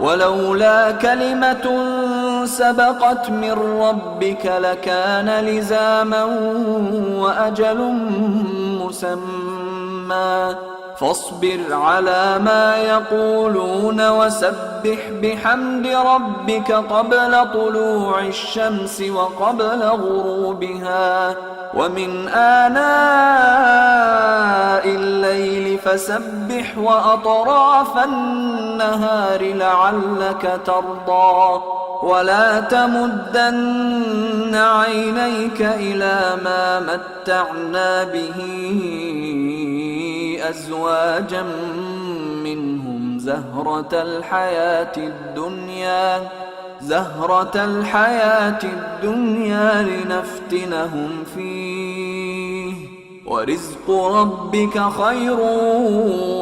ولولا كلمة سبقت من ربك لكان لزاما وأجل مسمى فاصبر على ما يقولون وسبح بحمد ربك قبل طلوع الشمس وقبل غروبها ومن آناء الليل فسبح وأطراف النهار لعلك ترضى ولا تمدن عينيك إلى ما متعنا به أزواجا منهم زهرة الحياة الدنيا لنفتنهم فيه ورزق ربك خير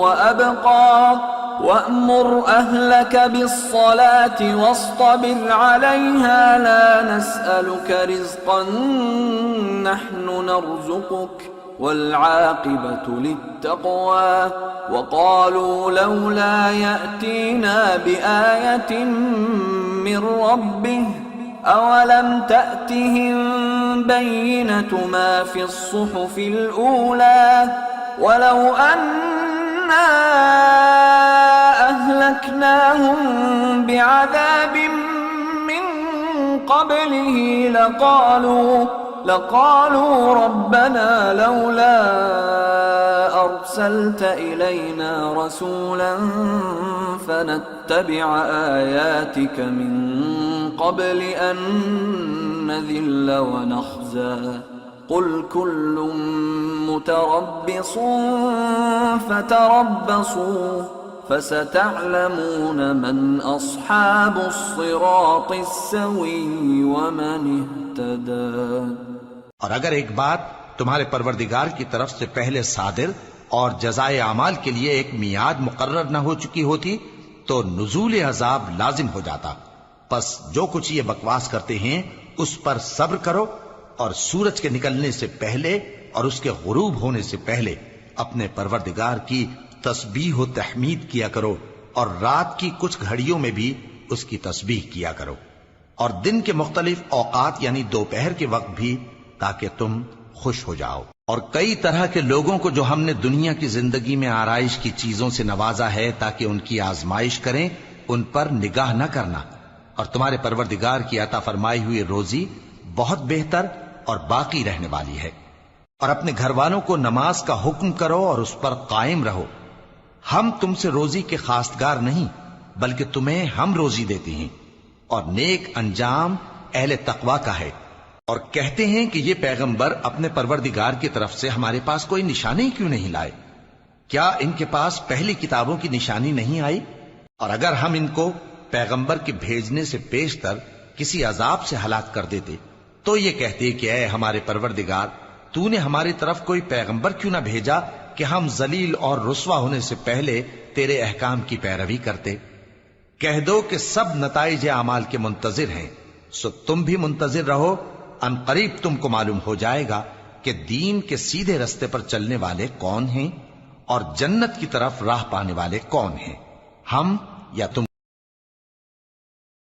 وأبقى وأمر أهلك بالصلاة واصطبر عليها لا نسألك رزقا نحن نرزقك والعاقبة للتقوى وقالوا لولا يأتينا بآية من ربه أولم تأتهم بينة ما في الصحف الأولى ولو أنا أهلكناهم بعذاب من قبله لقالوا ربنا لولا أرسلت إلينا رسولا فنتبع آياتك من قبل أن نذل ونخزى قل كل متربص فتربصوا فستعلمون من أصحاب الصراط السوي ومن اهتدى۔ اور اگر ایک بات تمہارے پروردگار کی طرف سے پہلے صادر اور جزائے اعمال کے لیے ایک میعاد مقرر نہ ہو چکی ہوتی تو نزول عذاب لازم ہو جاتا۔ پس جو کچھ یہ بکواس کرتے ہیں اس پر صبر کرو اور سورج کے نکلنے سے پہلے اور اس کے غروب ہونے سے پہلے اپنے پروردگار کی تسبیح و تحمید کیا کرو اور رات کی کچھ گھڑیوں میں بھی اس کی تسبیح کیا کرو اور دن کے مختلف اوقات یعنی دوپہر کے وقت بھی تاکہ تم خوش ہو جاؤ۔ اور کئی طرح کے لوگوں کو جو ہم نے دنیا کی زندگی میں آرائش کی چیزوں سے نوازا ہے تاکہ ان کی آزمائش کریں، ان پر نگاہ نہ کرنا، اور تمہارے پروردگار کی عطا فرمائی ہوئی روزی بہت بہتر اور باقی رہنے والی ہے۔ اور اپنے گھر والوں کو نماز کا حکم کرو اور اس پر قائم رہو۔ ہم تم سے روزی کے خواستگار نہیں بلکہ تمہیں ہم روزی دیتے ہیں، اور نیک انجام اہل تقوی کا ہے۔ اور کہتے ہیں کہ یہ پیغمبر اپنے پروردگار کی طرف سے ہمارے پاس کوئی نشانی کیوں نہیں لائے؟ کیا ان کے پاس پہلی کتابوں کی نشانی نہیں آئی؟ اور اگر ہم ان کو پیغمبر کے بھیجنے سے پیشتر کسی عذاب سے ہلاک کر دیتے تو یہ کہتے کہ اے ہمارے پروردگار، تو نے ہماری طرف کوئی پیغمبر کیوں نہ بھیجا کہ ہم ذلیل اور رسوا ہونے سے پہلے تیرے احکام کی پیروی کرتے۔ کہہ دو کہ سب نتائج اعمال کے منتظر ہیں، سو تم بھی منتظر رہو، ان قریب تم کو معلوم ہو جائے گا کہ دین کے سیدھے رستے پر چلنے والے کون ہیں اور جنت کی طرف راہ پانے والے کون ہیں، ہم یا تم